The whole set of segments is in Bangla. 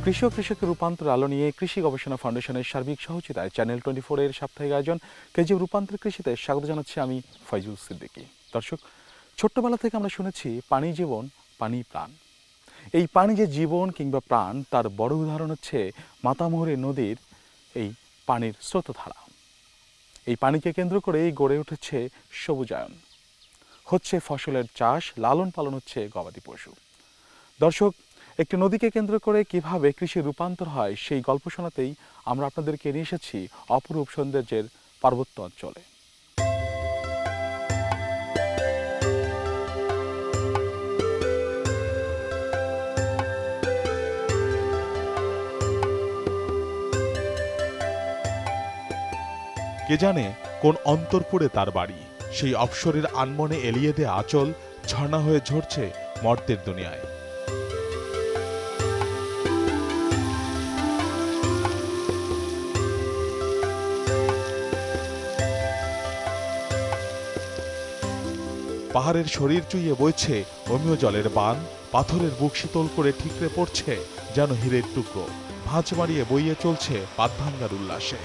কৃষি ও কৃষকের রূপান্তর আলো নিয়ে কৃষি গবেষণা ফাউন্ডেশনের সার্বিক সহযোগিতায় চ্যানেল 24 এর সাপ্তাহিক আয়োজন কেজিএফ রূপান্তর কৃষিতে স্বাগত জানাচ্ছি আমি ফয়জুল সিদ্দিকী। দর্শক, ছোট্টবেলা থেকে আমরা শুনেছি পানি জীবন, পানি প্রাণ। এই পানি যে জীবন কিংবা প্রাণ তার বড় উদাহরণ হচ্ছে মাতামুহুরী নদীর এই পানির স্রোতধারা। এই পানিকে কেন্দ্র করেই গড়ে উঠেছে সবুজায়ন, হচ্ছে ফসলের চাষ, লালন পালন হচ্ছে গবাদি পশু। দর্শক, একটি নদীকে কেন্দ্র করে কিভাবে কৃষি রূপান্তর হয় সেই গল্প শোনাতেই আমরা আপনাদেরকে নিয়ে এসেছি অপরূপ সৌন্দর্যের পার্বত্য অঞ্চলে। কে জানে কোন অন্তরপুরে তার বাড়ি, সেই অপসরের আনমনে এলিয়ে দে আঁচল ঝর্ণা হয়ে ঝরছে মর্তের দুনিয়ায়। পাহাড়ের শরীর চুইয়ে বইছে অমীয় জলের বান, পাথরের বুক শীতল করে ঠিকরে পড়ছে যেন হীরের টুকরো, ভাঁজ মারিয়ে বইয়ে চলছে পাতভাঙ্গার উল্লাসে।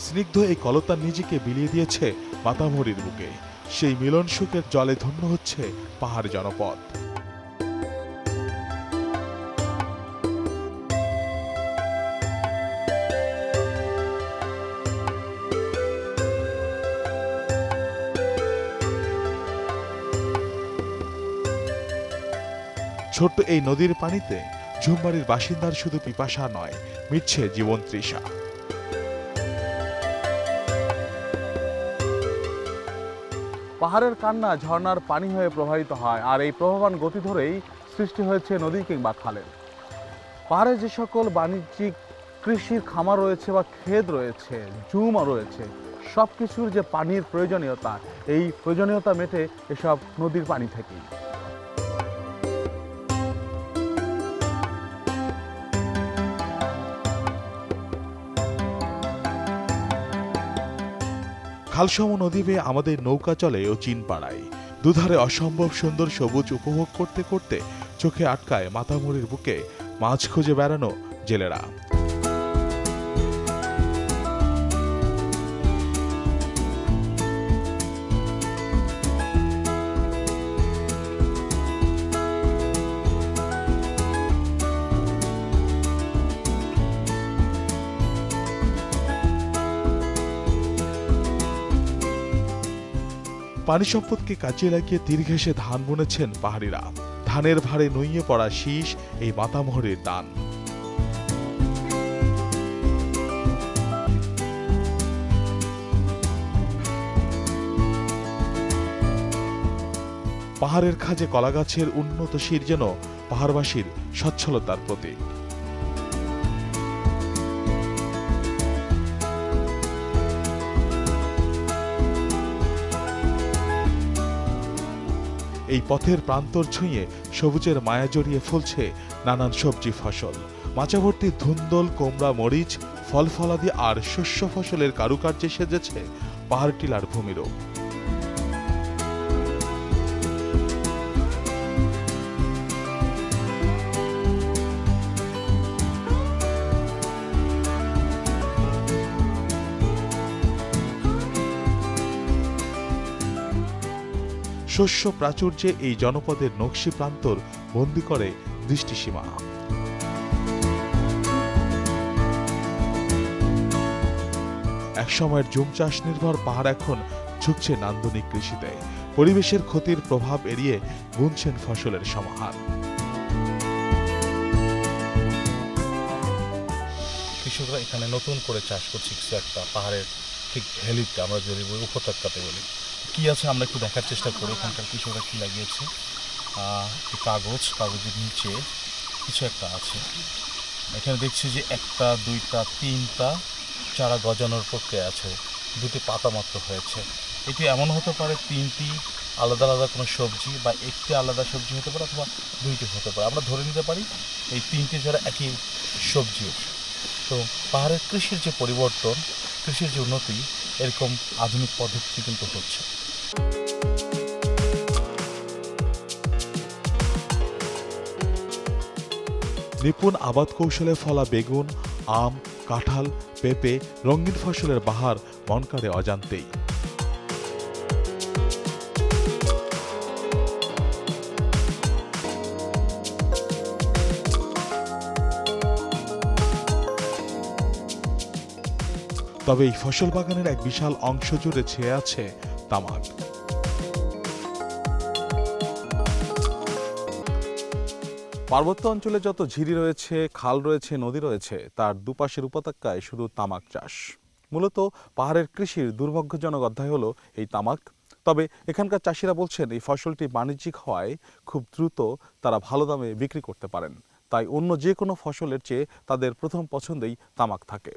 স্নিগ্ধ এই কলতান নিজেকে বিলিয়ে দিয়েছে মাতামুহুরীর বুকে। সেই মিলন সুখের জলে ধন্য হচ্ছে পাহাড় জনপদ। ছোট্ট এই নদীর পানিতে ঝুমবাড়ির বাসিন্দার শুধু পিপাসা নয়, মিটছে জীবন তৃষা। পাহাড়ের কান্না ঝর্ণার পানি হয়ে প্রবাহিত হয়, আর এই প্রবাহমান গতি ধরেই সৃষ্টি হয়েছে নদী কিংবা খালের। পাহাড়ে যে সকল বাণিজ্যিক কৃষির খামার রয়েছে বা ক্ষেত রয়েছে, জুমও রয়েছে, সব কিছুর যে পানির প্রয়োজনীয়তা, এই প্রয়োজনীয়তা মেটে এসব নদীর পানি থেকেই। খালসম নদী বেয়ে আমাদের নৌকা চলে ও চীন পাড়ায়। দুধারে অসম্ভব সুন্দর সবুজ উপভোগ করতে করতে চোখে আটকায় মাতামুহুরীর বুকে মাছ খুঁজে বেড়ানো জেলেরা। পানি সম্পদকে কাজে লাগিয়ে তীর ঘেঁষে ধান বুনেছেন পাহাড়িরা। ধানের ভারে নুইয়ে পড়া শীষ এই মাতামুহুরীর দান। পাহাড়ের খাজে কলাগাছের উন্নত শির যেন পাহাড়বাসীর সচ্ছলতার প্রতীক। এই পথের প্রান্তর ছুঁয়ে সবুজের মায়া জড়িয়ে ফুলছে নানান সবজি ফসল। মাচাভর্তি ধুন্দল, কোমড়া, মরিচ, ফল ফলাদি আর শস্য ফসলের কারুকার্যে সেজেছে পাহাড় টিলার ভূমিরূপ। শস্য প্রাচুর্যে এই জনপদের নকশি প্রান্তর বন্দী করে দৃষ্টিসীমা। একসময়ের জুম চাষ নির্ভর পাহাড় এখন ঝুঁকছে নান্দনিক কৃষিতে। পরিবেশের ক্ষতির প্রভাব এড়িয়ে বুনছেন ফসলের সমাহার। কৃষকরা এখানে নতুন করে চাষ করছে কিছু একটা পাহাড়ের ঠিক ভ্যালিতে, আমরা যদি উপত্যকাতে বলি কি আছে আমরা একটু দেখার চেষ্টা করি এখানকার কৃষকরা কি লাগিয়েছে। কাগজের নিচে কিছু একটা আছে। এখানে দেখছি যে একটা, দুইটা, তিনটা চারা গজানোর প্রক্রিয়া আছে, দুটি পাতা মাত্র হয়েছে। এটি এমন হতে পারে তিনটি আলাদা আলাদা কোনো সবজি বা একটি আলাদা সবজি হতে পারে, অথবা দুইটি হতে পারে। আমরা ধরে নিতে পারি এই তিনটি যারা একই সবজি। তো পাহাড়ের কৃষির যে পরিবর্তন, কৃষির যে উন্নতি, এরকম আধুনিক পদ্ধতি কিন্তু হচ্ছে। নিপুণ আবাদ কৌশলে ফলা বেগুন, আম, কাঁঠাল, পেঁপে রঙিন ফসলের বাহার মন কাড়ে অজান্তেই। তবে এই ফসল বাগানের এক বিশাল অংশ জুড়ে ছেয়ে আছে তামাক। পার্বত্য অঞ্চলে যত ঝিরি রয়েছে, খাল রয়েছে, নদী রয়েছে, তার দুপাশের উপত্যকায় শুধু তামাক চাষ। মূলত পাহাড়ের কৃষির দুর্ভাগ্যজনক অধ্যায় হলো এই তামাক। তবে এখানকার চাষিরা বলছেন এই ফসলটি বাণিজ্যিক হওয়ায় খুব দ্রুত তারা ভালো দামে বিক্রি করতে পারেন। তাই অন্য যে কোনো ফসলের চেয়ে তাদের প্রথম পছন্দেই তামাক থাকে।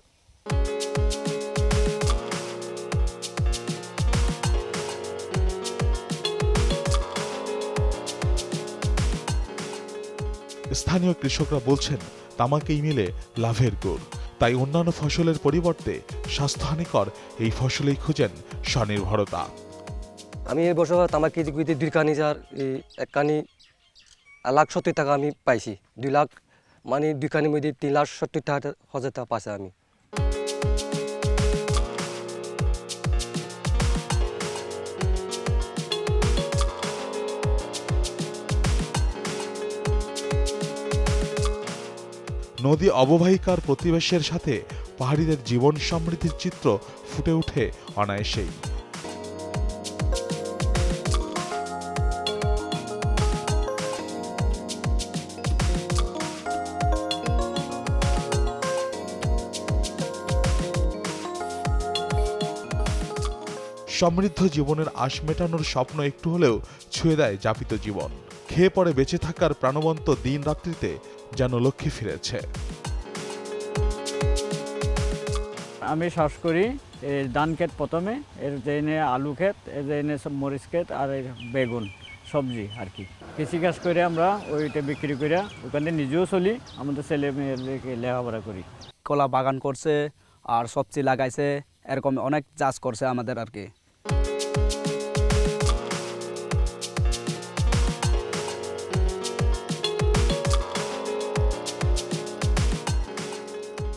স্থানীয় কৃষকরা বলছেন তামাকেই মিলে লাভের গুড়। তাই অন্যান্য ফসলের পরিবর্তে স্বাস্থ্যহানিকর এই ফসলেই খুঁজেন স্বনির্ভরতা। আমি এই বছর তামাক কেজি কুইতে 2 কানি যার এক কানি 1,70,000 টাকা আমি পাইছি। 2 লাখ মানে 2 কানির মধ্যে 3,70,000 টাকা পাইছি আমি। নদী অববাহিকার প্রতিবেশের সাথে পাহাড়িদের জীবন সমৃদ্ধির চিত্র ফুটে ওঠে অনায়াসেই। সমৃদ্ধ জীবনের আশ মেটানোর স্বপ্ন একটু হলেও ছুঁয়ে দেয় যাপিত জীবন। খেয়ে পরে বেঁচে থাকার প্রাণবন্ত দিন রাত্রিতে যেন লক্ষ্যে ফিরেছে। আমি চাষ করি এই ধান ক্ষেত প্রথমে, এর জেনে আলু ক্ষেত, এর জেনে সব মরিচ ক্ষেত আর বেগুন সবজি আর কি। কৃষিকাজ করে আমরা ওইটা বিক্রি করে ওখানে নিজেও চলি, আমাদের ছেলে মেয়েদেরকে লেখাপড়া করি। কলা বাগান করছে আর সবজি লাগাইছে, এরকম অনেক চাষ করছে আমাদের আর কি।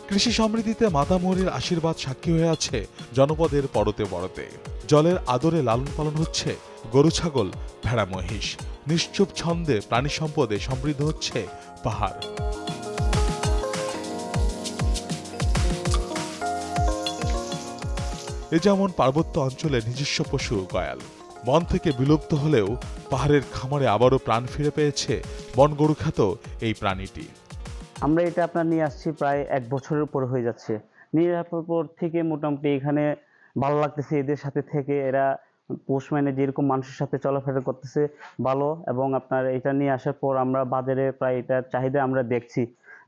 কৃষি সমৃদ্ধিতে মাতামহরীর আশীর্বাদ সাক্ষী হয়ে আছে জনপদের পরতে পরতে। জলের আদরে লালন পালন হচ্ছে গরু, ছাগল, ভেড়া, মহিষ। নিশ্চুপ ছন্দে প্রাণী সম্পদে সমৃদ্ধ হচ্ছে পাহাড়। এ যেমন পার্বত্য অঞ্চলে নিজস্ব পশু গয়াল। বন থেকে বিলুপ্ত হলেও পাহাড়ের খামারে আবারও প্রাণ ফিরে পেয়েছে বনগরু খ্যাত এই প্রাণীটি। আমরা এটা আপনার নিয়ে আসছি প্রায় 1 বছরের উপর হয়ে যাচ্ছে। নিয়ে আসার পর থেকে মোটামুটি এখানে ভালো লাগতেছে এদের সাথে থেকে। এরা পোষ মানে যেরকম মানুষের সাথে চলাফেরা করতেছে ভালো, এবং আপনার এটা নিয়ে আসার পর আমরা বাজারে প্রায় এটার চাহিদা আমরা দেখছি।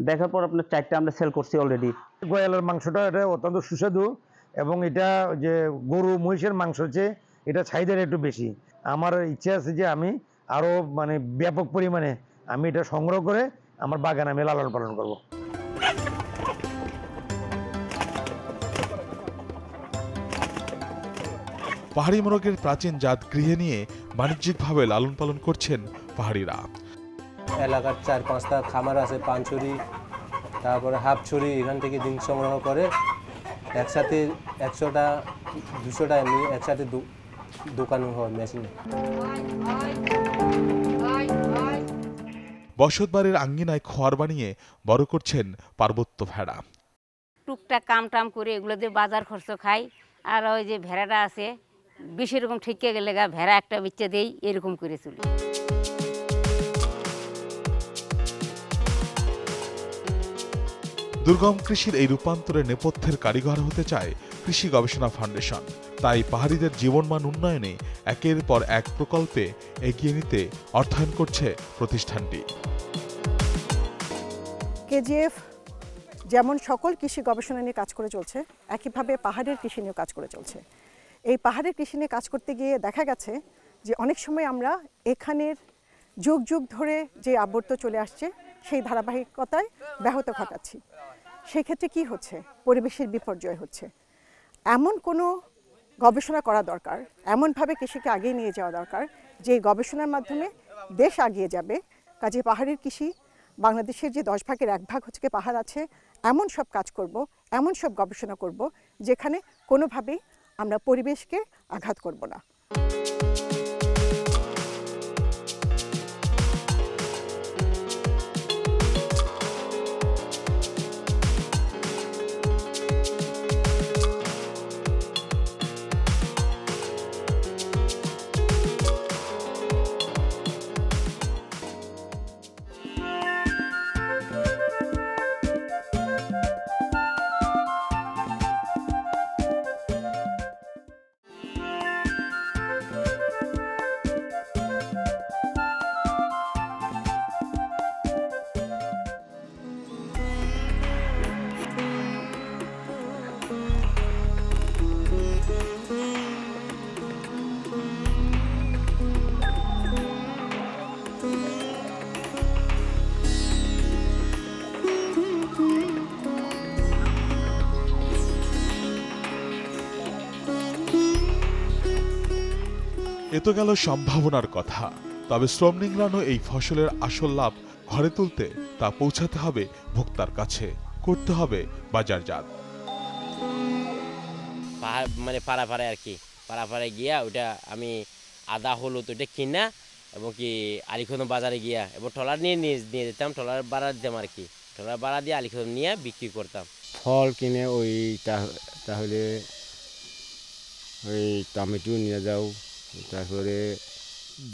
দেখার পর আপনার 4টা আমরা সেল করছি অলরেডি। গয়ালের মাংসটা এটা অত্যন্ত সুস্বাদু, এবং এটা যে গরু মহিষের মাংস চেয়ে এটা চাহিদাটা একটু বেশি। আমার ইচ্ছে আছে যে আমি আরও মানে ব্যাপক পরিমাণে আমি এটা সংগ্রহ করে আমার বাগানে আমি লালন পালন করব। পাহাড়ি মোরগের প্রাচীন জাত গৃহে নিয়ে বাণিজ্যিকভাবে লালন পালন করছেন পাহাড়িরা। এলাকার 4-5টা খামার আছে, পানছড়ি, তারপরে হাফছড়ি, এখান থেকে ডিম সংগ্রহ করে একসাথে 100টা 200টা এমনি একসাথে দোকানে হয় মেশিনে। বসতবাড়ির আঙ্গিনায় খোয়ার বানিয়ে বড় করছেন পার্বত্য ভেড়া। টুকটাক কাম টাম করে এগুলো দিয়ে বাজার খরচ খাই। আর ওই যে ভেড়াটা আছে বেশি এরকম ঠিককে গেলে ভেড়া একটা বিচ্ছে দেই, এরকম করে চলি। দুর্গম কৃষির এই রূপান্তরের নেপথ্যের কারিগর হতে চায় কৃষি গবেষণা ফাউন্ডেশন। তাই পাহাড়িদের জীবনমান উন্নয়নে একের পর এক প্রকল্পে এগিয়ে নিতে অর্থায়ন করছে প্রতিষ্ঠানটি। কেজিএফ যেমন সকল কৃষি গবেষণা নিয়ে কাজ করে চলছে, একইভাবে পাহাড়ের কৃষি নিয়ে কাজ করে চলছে। এই পাহাড়ের কৃষি নিয়ে কাজ করতে গিয়ে দেখা গেছে যে অনেক সময় আমরা এখানের যুগ যুগ ধরে যে আবর্ত চলে আসছে সেই ধারাবাহিকতায় ব্যাহত ঘটাচ্ছি। সেক্ষেত্রে কি হচ্ছে? পরিবেশের বিপর্যয় হচ্ছে। এমন কোনো গবেষণা করা দরকার, এমনভাবে কৃষিকে আগিয়ে নিয়ে যাওয়া দরকার যে গবেষণার মাধ্যমে দেশ আগিয়ে যাবে। কাজে পাহাড়ের কৃষি, বাংলাদেশের যে 10 ভাগের 1 ভাগ হচ্ছে পাহাড় আছে, এমন সব কাজ করব, এমন সব গবেষণা করব যেখানে কোনোভাবেই আমরা পরিবেশকে আঘাত করব না। এ তো গেল সম্ভাবনার কথা, তবে শ্রম নিংড়ানো এই ফসলের আসল লাভ ঘরে তুলতে তা পৌঁছাতে হবে ভোক্তার কাছে, করতে হবে বাজারজাত। মানে পাড়ায় আর কি, পাড়ায় গিয়া ওটা আমি আদা হলুদ ওইটা কিনা এবং কি আলিখোদন বাজারে গিয়া এবং ট্রলার নিয়ে যেতাম, ট্রলার ভাড়া দিতাম আর কি, ট্রলার ভাড়া দিয়ে আলিখোদন নিয়ে বিক্রি করতাম। ফল কিনে ওই তাহলে ওই টমেটো নিয়ে যাও, তারপরে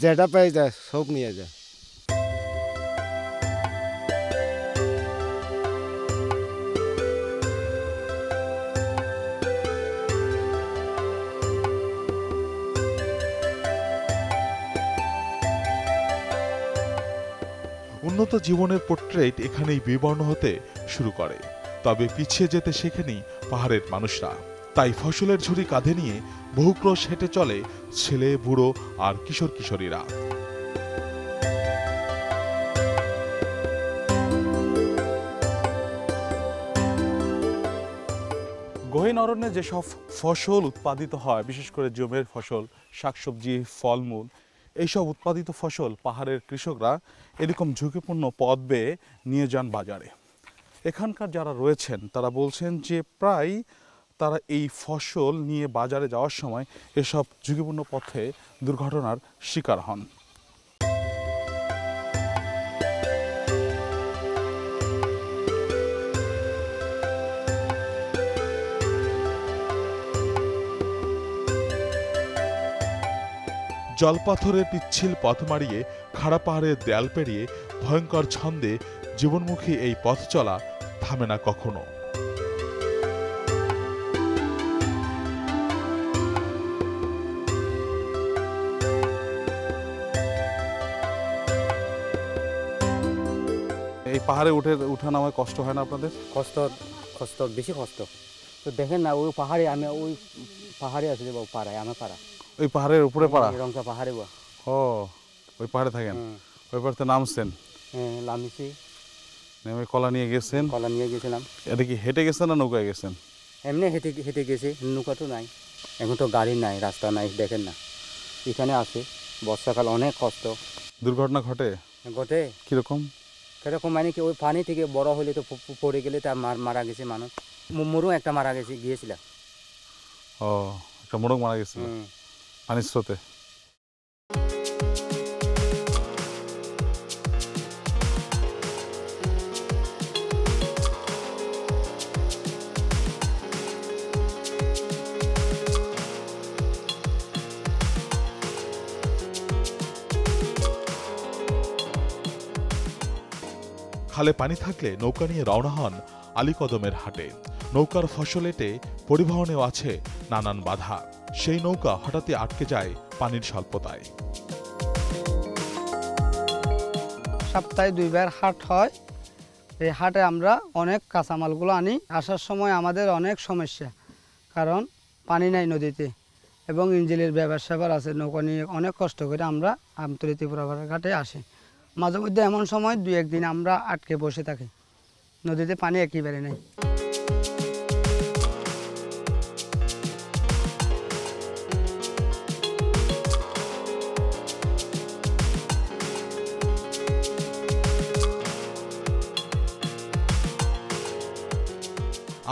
যেটা পাই যায় সব নিয়ে যায়। উন্নত জীবনের পোর্ট্রেট এখানেই বিবর্ণ হতে শুরু করে, তবে পিছিয়ে যেতে শেখেনি পাহাড়ের মানুষরা। তাই ফসলের ঝুড়ি কাঁধে নিয়ে বহু ক্রোশ হেঁটে চলে ছেলে, বুড়ো আর কিশোর কিশোরীরা। গহীন অরণ্যে যেসব ফসল উৎপাদিত হয়, বিশেষ করে জমির ফসল, শাকসবজি, ফলমূল, এইসব উৎপাদিত ফসল পাহাড়ের কৃষকরা এরকম ঝুঁকিপূর্ণ পথ বেয়ে নিয়ে যান বাজারে। এখানকার যারা রয়েছেন তারা বলছেন যে প্রায় তারা এই ফসল নিয়ে বাজারে যাওয়ার সময় এসব ঝুঁকিপূর্ণ পথে দুর্ঘটনার শিকার হন। জলপাথরের পিচ্ছিল পথ মারিয়ে খাড়া পাহাড়ের দেয়াল পেরিয়ে ভয়ঙ্কর ছন্দে জীবনমুখী এই পথ চলা থামে না কখনো। এই পাহাড়ে উঠা নামায় কষ্ট হয় না আপনাদের? কষ্ট বেশি কষ্ট তো দেখেন না, ওই পাহাড়ে আমি ওই পাহাড়ে আছে যে পাড়ায় আমার পাড়া, ওই পাহাড়ের উপরে পাড়া রংটা পাহাড়ে। ও ওই পাহাড়ে থাকেন? ওই পাহাড়তে নামছেন? হ্যাঁ নামছি, নেমে কলা নিয়ে গেছেন? কলা নিয়ে গেছিলাম। এটা কি হেঁটে গেছেন না নৌকায় গেছেন? এমনি হেঁটে গেছি, নৌকা তো নাই, এখন তো গাড়ি নাই, রাস্তা নাই, দেখেন না এখানে আছে বর্ষাকাল অনেক কষ্ট। দুর্ঘটনা ঘটে? কিরকম? সেরকম মানে কি ওই পানি থেকে বড় হলে তো পড়ে গেলে তা মারা গেছে মানুষ, মোরও একটা মারা গিয়েছিল। ও একটা মোরগ মারা গেছিল পানির স্রোতে? খালে পানি থাকলে নৌকা নিয়ে রওনা হন আলীকদমের হাটে। নৌকার ফসল এটে পরিবহনেও আছে নানান বাধা। সেই নৌকা হঠাৎই আটকে যায় পানির স্বল্পতায়। সপ্তাহে 2 বার হাট হয়। এই হাটে আমরা অনেক কাঁচামালগুলো আনি। আসার সময় আমাদের অনেক সমস্যা, কারণ পানি নাই নদীতে এবং ইঞ্জিনের ব্যবসা আছে। নৌকা নিয়ে অনেক কষ্ট করে আমরা আমতলী ত্রিপুরা ঘাটে আসি। মাঝে মধ্যে এমন সময় 2-1 দিন আমরা আটকে বসে থাকি, নদীতে পানি একেবারে নেই।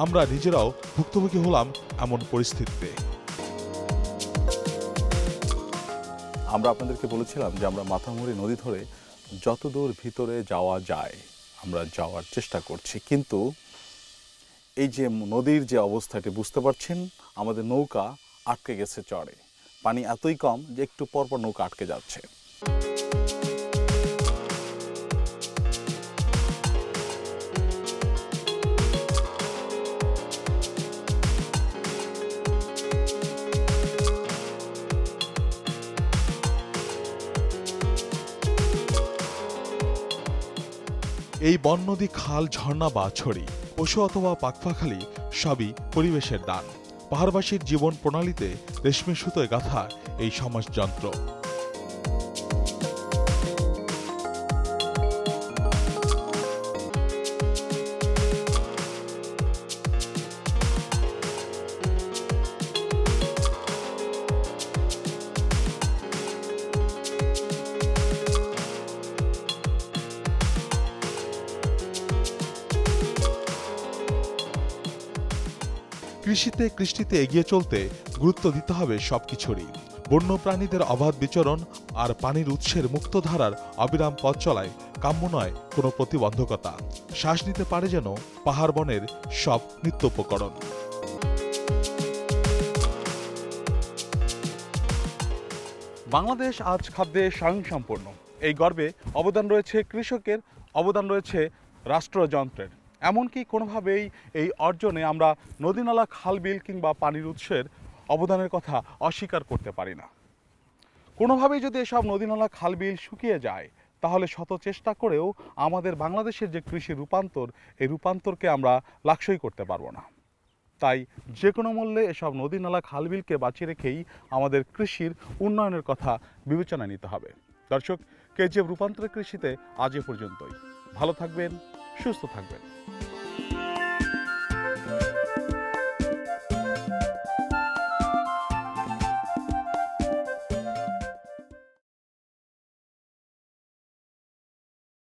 আমরা নিজেরাও ভুক্তভোগী হলাম এমন পরিস্থিতিতে। আমরা আপনাদেরকে বলেছিলাম যে আমরা মাথামুড়ি নদী ধরে যতদূর ভিতরে যাওয়া যায় আমরা যাওয়ার চেষ্টা করছি, কিন্তু এই যে নদীর যে অবস্থাটি বুঝতে পারছেন, আমাদের নৌকা আটকে গেছে চরে। পানি এতই কম যে একটু পরপর নৌকা আটকে যাচ্ছে। এই বননদী, খাল, ঝর্ণা বা ছড়ি, পশু অথবা পাখপাখালি সবই পরিবেশের দান। পাহাড়বাসীর জীবন প্রণালীতে রেশমি সুতোয় গাঁথা এই সমাজযন্ত্র। কৃষিতে কৃষ্টিতে এগিয়ে চলতে গুরুত্ব দিতে হবে সবকিছুরই। বন্যপ্রাণীদের অবাধ বিচরণ আর পানির উৎসের মুক্ত ধারার অবিরাম পথ চলায় কাম্য নয় কোনো প্রতিবন্ধকতা। শ্বাস নিতে পারে যেন পাহাড় বনের সব নিত্যোপকরণ। বাংলাদেশ আজ খাদ্যে স্বয়ংসম্পূর্ণ। এই গর্বে অবদান রয়েছে কৃষকের, অবদান রয়েছে রাষ্ট্রযন্ত্রের। এমনকি কোনোভাবেই এই অর্জনে আমরা নদীনালা, খালবিল কিংবা পানির উৎসের অবদানের কথা অস্বীকার করতে পারি না। কোনোভাবেই যদি এসব নদীনালা, খালবিল শুকিয়ে যায়, তাহলে শত চেষ্টা করেও আমাদের বাংলাদেশের যে কৃষি রূপান্তর, এই রূপান্তরকে আমরা লাক্সই করতে পারবো না। তাই যে কোনো মূল্যে এসব নদীনালা, খালবিলকে বাঁচিয়ে রেখেই আমাদের কৃষির উন্নয়নের কথা বিবেচনায় নিতে হবে। দর্শক, কেজিএফ রূপান্তরের কৃষিতে আজ এ পর্যন্তই। ভালো থাকবেন, সুস্থ থাকবেন।